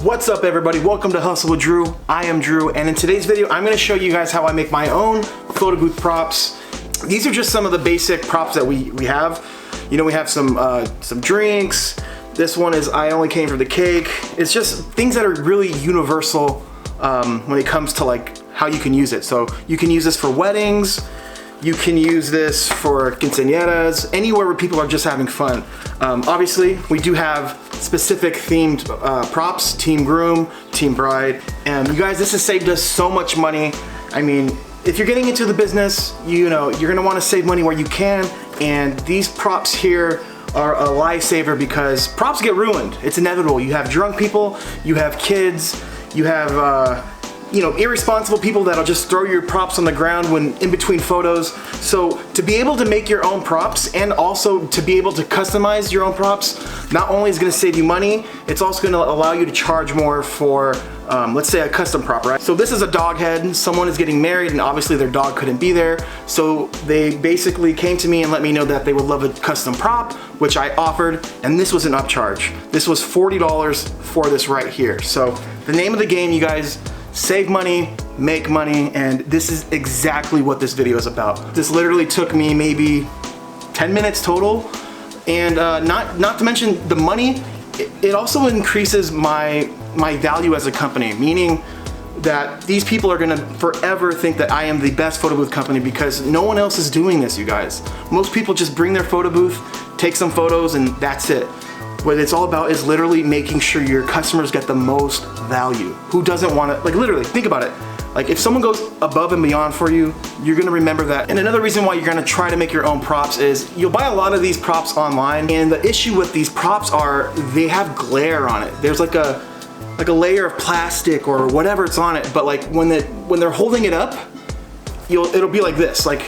What's up everybody? Welcome to Hustle with Drew. I am Drew, and in today's video I'm going to show you guys how I make my own photo booth props. These are just some of the basic props that we have. You know, we have some drinks. This one is I only came for the cake. It's just things that are really universal when it comes to like how you can use it. So you can use this for weddings. You can use this for quinceañeras, anywhere where people are just having fun. Obviously, we do have specific themed props, team groom, team bride. And you guys, this has saved us so much money. I mean, if you're getting into the business, you know, you're gonna wanna save money where you can. And these props here are a lifesaver because props get ruined. It's inevitable. You have drunk people, you have kids, you have, you know, irresponsible people that'll just throw your props on the ground when in between photos. So to be able to make your own props and also to be able to customize your own props, not only is gonna save you money, it's also gonna allow you to charge more for, let's say a custom prop, right? So this is a dog head. Someone is getting married and obviously their dog couldn't be there. So they basically came to me and let me know that they would love a custom prop, which I offered, and this was an upcharge. This was $40 for this right here. So the name of the game, you guys, save money, make money, and this is exactly what this video is about. This literally took me maybe 10 minutes total, and not to mention the money, it also increases my value as a company, meaning that these people are gonna forever think that I am the best photo booth company because no one else is doing this, you guys. Most people just bring their photo booth, take some photos, and that's it. What it's all about is literally making sure your customers get the most value. Who doesn't want to, like literally, think about it. Like if someone goes above and beyond for you, you're gonna remember that. And another reason why you're gonna try to make your own props is you'll buy a lot of these props online, and the issue with these props are they have glare on it. There's like a layer of plastic or whatever it's on it, but like when they're holding it up, it'll be like this, like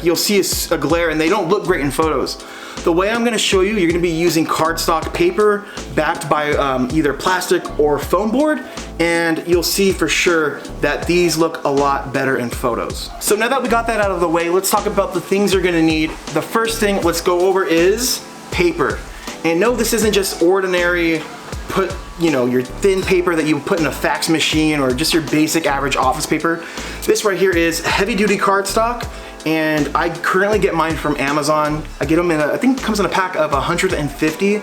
you'll see a glare, and they don't look great in photos. The way I'm gonna show you, you're gonna be using cardstock paper backed by either plastic or foam board, and you'll see for sure that these look a lot better in photos. So now that we got that out of the way, let's talk about the things you're gonna need. The first thing let's go over is paper. And no, this isn't just ordinary, your thin paper that you put in a fax machine or just your basic average office paper. This right here is heavy duty cardstock. And I currently get mine from Amazon. I get them in I think it comes in a pack of 150,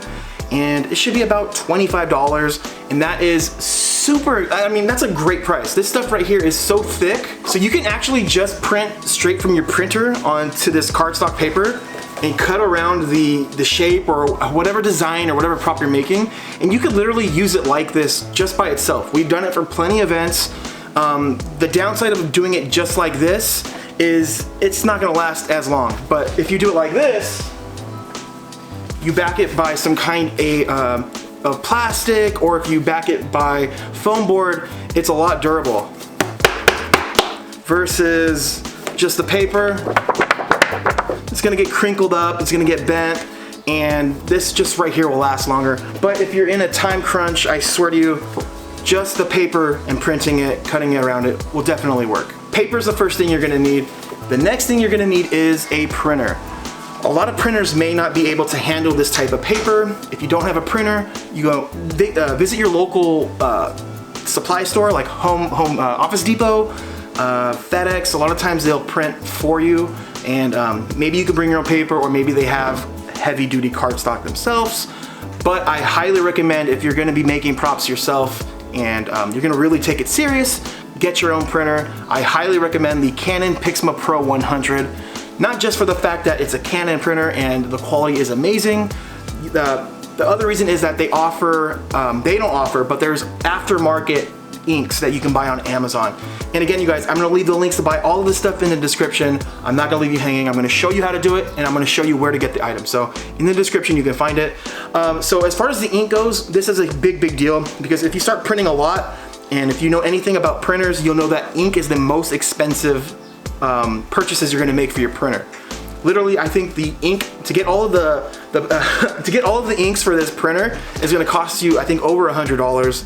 and it should be about $25. And that is super, I mean, that's a great price. This stuff right here is so thick. So you can actually just print straight from your printer onto this cardstock paper and cut around the shape or whatever design or whatever prop you're making. And you could literally use it like this just by itself. We've done it for plenty of events. The downside of doing it just like this is it's not gonna last as long. But if you do it like this, you back it by some kind of plastic, or if you back it by foam board, it's a lot durable. Versus just the paper, it's gonna get crinkled up, it's gonna get bent, and this just right here will last longer. But if you're in a time crunch, I swear to you, just the paper and printing it, cutting it around it will definitely work. Paper is the first thing you're gonna need. The next thing you're gonna need is a printer. A lot of printers may not be able to handle this type of paper. If you don't have a printer, you go visit your local supply store like Office Depot, FedEx. A lot of times they'll print for you, and maybe you can bring your own paper, or maybe they have heavy duty cardstock themselves. But I highly recommend, if you're gonna be making props yourself and you're gonna really take it serious, get your own printer. I highly recommend the Canon Pixma Pro 100, not just for the fact that it's a Canon printer and the quality is amazing. The other reason is that they don't offer, but there's aftermarket inks that you can buy on Amazon. And again, you guys, I'm gonna leave the links to buy all of this stuff in the description. I'm not gonna leave you hanging. I'm gonna show you how to do it, and I'm gonna show you where to get the item. So in the description, you can find it. So as far as the ink goes, this is a big deal, because if you start printing a lot, and if you know anything about printers, you'll know that ink is the most expensive purchases you're gonna make for your printer. Literally, I think the ink, to get all of the inks for this printer is gonna cost you, I think, over $100.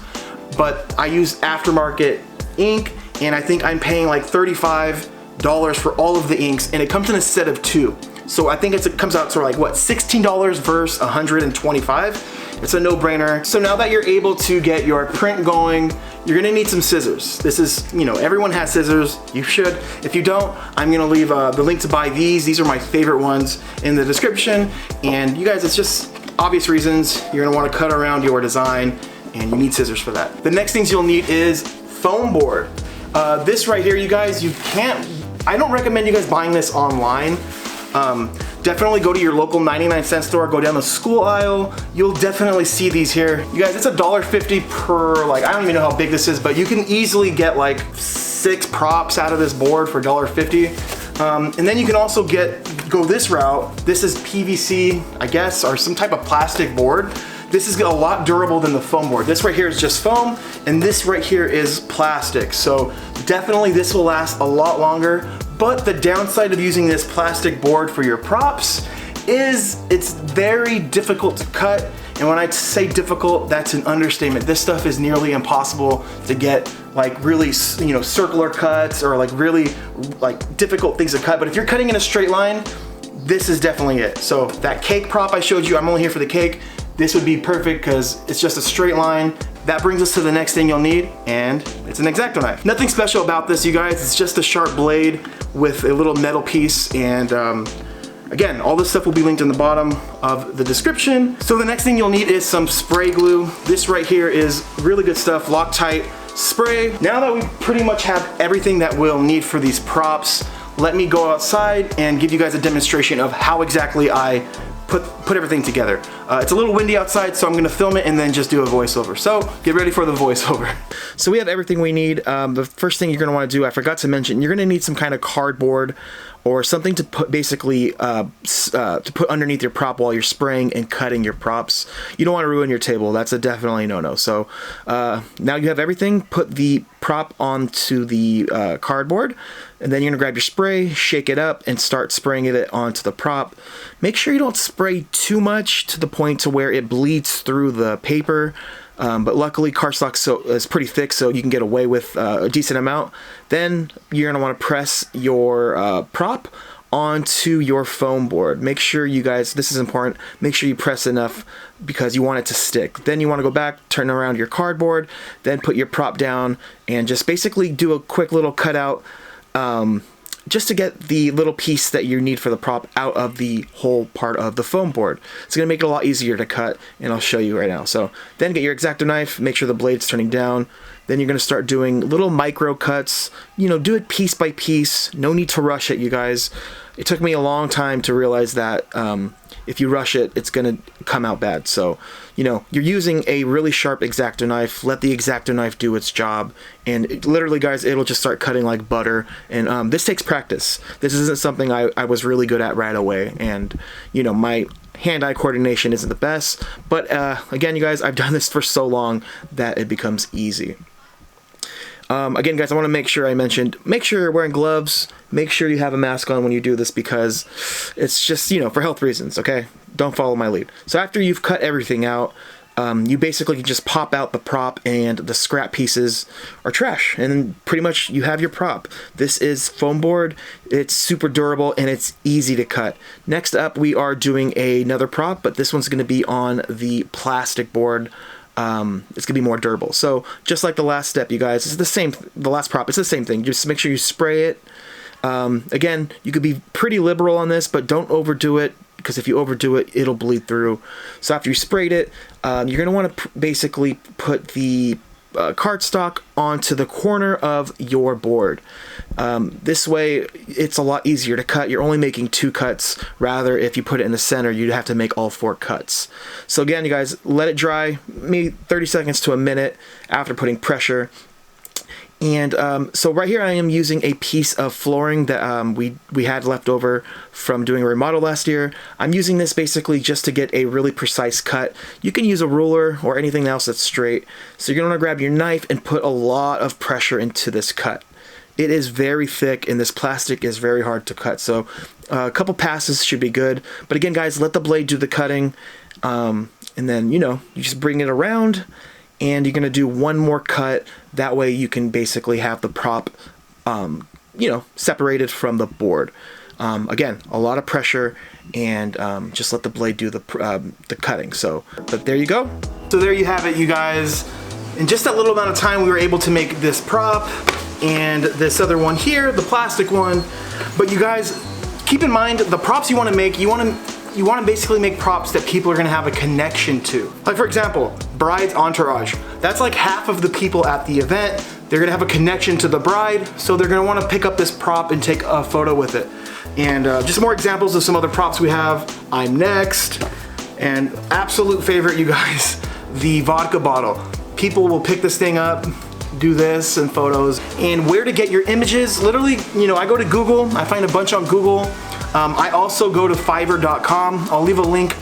But I use aftermarket ink, and I think I'm paying like $35 for all of the inks, and it comes in a set of 2. So I think it comes out to like what, $16 versus $125. It's a no-brainer. So now that you're able to get your print going, you're gonna need some scissors. This is, you know, everyone has scissors. You should. If you don't, I'm gonna leave the link to buy these. These are my favorite ones in the description. And you guys, it's just obvious reasons. You're gonna wanna cut around your design and you need scissors for that. The next things you'll need is foam board. This right here, you guys, I don't recommend you guys buying this online. Definitely go to your local 99-cent store, go down the school aisle. You'll definitely see these here. You guys, it's $1.50 per, like, I don't even know how big this is, but you can easily get like 6 props out of this board for $1.50. And then you can also go this route. This is PVC, I guess, or some type of plastic board. This is a lot durable than the foam board. This right here is just foam, and this right here is plastic. So definitely this will last a lot longer. But the downside of using this plastic board for your props is it's very difficult to cut. And when I say difficult, that's an understatement. This stuff is nearly impossible to get like really, you know, circular cuts or like really like difficult things to cut. But if you're cutting in a straight line, this is definitely it. So that cake prop I showed you, I'm only here for the cake. This would be perfect because it's just a straight line. That brings us to the next thing you'll need, and it's an X-Acto knife. Nothing special about this, you guys. It's just a sharp blade with a little metal piece, and again, all this stuff will be linked in the bottom of the description. So the next thing you'll need is some spray glue. This right here is really good stuff, Loctite spray. Now that we pretty much have everything that we'll need for these props, let me go outside and give you guys a demonstration of how exactly I put everything together. It's a little windy outside, so I'm gonna film it and then just do a voiceover. So get ready for the voiceover. So we have everything we need. The first thing you're gonna wanna do, I forgot to mention, you're gonna need some kind of cardboard or something to put basically to put underneath your prop while you're spraying and cutting your props. You don't want to ruin your table. That's a definitely no-no. So now you have everything. Put the prop onto the cardboard, and then you're gonna grab your spray, shake it up, and start spraying it onto the prop. Make sure you don't spray too much to the point to where it bleeds through the paper. But luckily cardstock is pretty thick, so you can get away with a decent amount. Then you're gonna wanna press your prop onto your foam board. Make sure you guys, this is important, make sure you press enough because you want it to stick. Then you wanna go back, turn around your cardboard, then put your prop down and just basically do a quick little cutout just to get the little piece that you need for the prop out of the whole part of the foam board. It's gonna make it a lot easier to cut, and I'll show you right now. So then get your X-Acto knife, make sure the blade's turning down. Then you're gonna start doing little micro cuts. You know, do it piece by piece. No need to rush it, you guys. It took me a long time to realize that if you rush it, it's gonna come out bad. So, you know, you're using a really sharp X-Acto knife. Let the X-Acto knife do its job. And literally, guys, it'll just start cutting like butter. And this takes practice. This isn't something I was really good at right away. And, you know, my hand-eye coordination isn't the best. But again, you guys, I've done this for so long that it becomes easy. Again, guys, I want to make sure I mentioned, make sure you're wearing gloves, make sure you have a mask on when you do this because it's just, you know, for health reasons, okay? Don't follow my lead. So after you've cut everything out, you basically just pop out the prop and the scrap pieces are trash. And then pretty much you have your prop. This is foam board, it's super durable and it's easy to cut. Next up, we are doing another prop, but this one's gonna be on the plastic board. It's gonna be more durable. So just like the last step, you guys, it's the same, the last prop, it's the same thing. Just make sure you spray it. Again, you could be pretty liberal on this, but don't overdo it because if you overdo it, it'll bleed through. So after you sprayed it, you're gonna wanna basically put the cardstock onto the corner of your board. This way it's a lot easier to cut. You're only making 2 cuts, rather if you put it in the center you'd have to make all 4 cuts. So again, you guys, let it dry maybe 30 seconds to a minute after putting pressure. And so right here I am using a piece of flooring that we had left over from doing a remodel last year. I'm using this basically just to get a really precise cut. You can use a ruler or anything else that's straight. So you're gonna wanna grab your knife and put a lot of pressure into this cut. It is very thick and this plastic is very hard to cut. So a couple passes should be good. But again, guys, let the blade do the cutting. And then, you know, you just bring it around and you're gonna do one more cut. That way you can basically have the prop, you know, separated from the board. Again, a lot of pressure, and just let the blade do the cutting. So, but there you go. So there you have it, you guys. In just that little amount of time, we were able to make this prop and this other one here, the plastic one. But you guys, keep in mind, the props you want to make, you want to basically make props that people are going to have a connection to. Like, for example, bride's entourage. That's like half of the people at the event. They're going to have a connection to the bride, so they're going to want to pick up this prop and take a photo with it. And just more examples of some other props we have. I'm next, and absolute favorite, you guys, the vodka bottle. People will pick this thing up, do this and photos. And where to get your images, literally, you know, I go to Google, I find a bunch on Google. I also go to Fiverr.com. I'll leave a link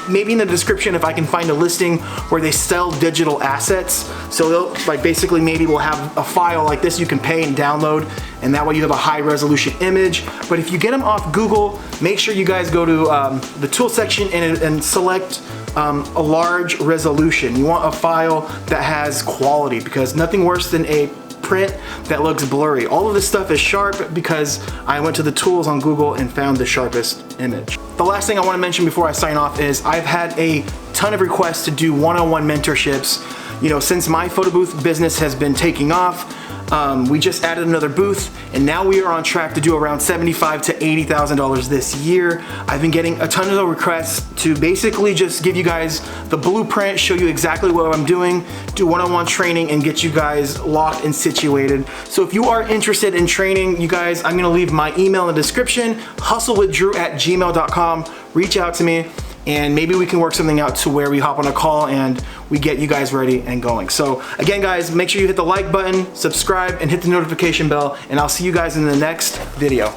maybe in the description if I can find a listing where they sell digital assets. So they'll, like, basically maybe we'll have a file like this you can pay and download, and that way you have a high resolution image. But if you get them off Google, make sure you guys go to the tool section and select a large resolution. You want a file that has quality, because nothing worse than a print that looks blurry. All of this stuff is sharp because I went to the tools on Google and found the sharpest image. The last thing I want to mention before I sign off is I've had a ton of requests to do one-on-one mentorships. You know, since my photo booth business has been taking off, we just added another booth, and now we are on track to do around $75,000 to $80,000 this year. I've been getting a ton of requests to basically just give you guys the blueprint, show you exactly what I'm doing, do one-on-one training, and get you guys locked and situated. So if you are interested in training, you guys, I'm gonna leave my email in the description, hustlewithdrew@gmail.com. Reach out to me, and maybe we can work something out to where we hop on a call and we get you guys ready and going. So again, guys, make sure you hit the like button, subscribe, and hit the notification bell, and I'll see you guys in the next video.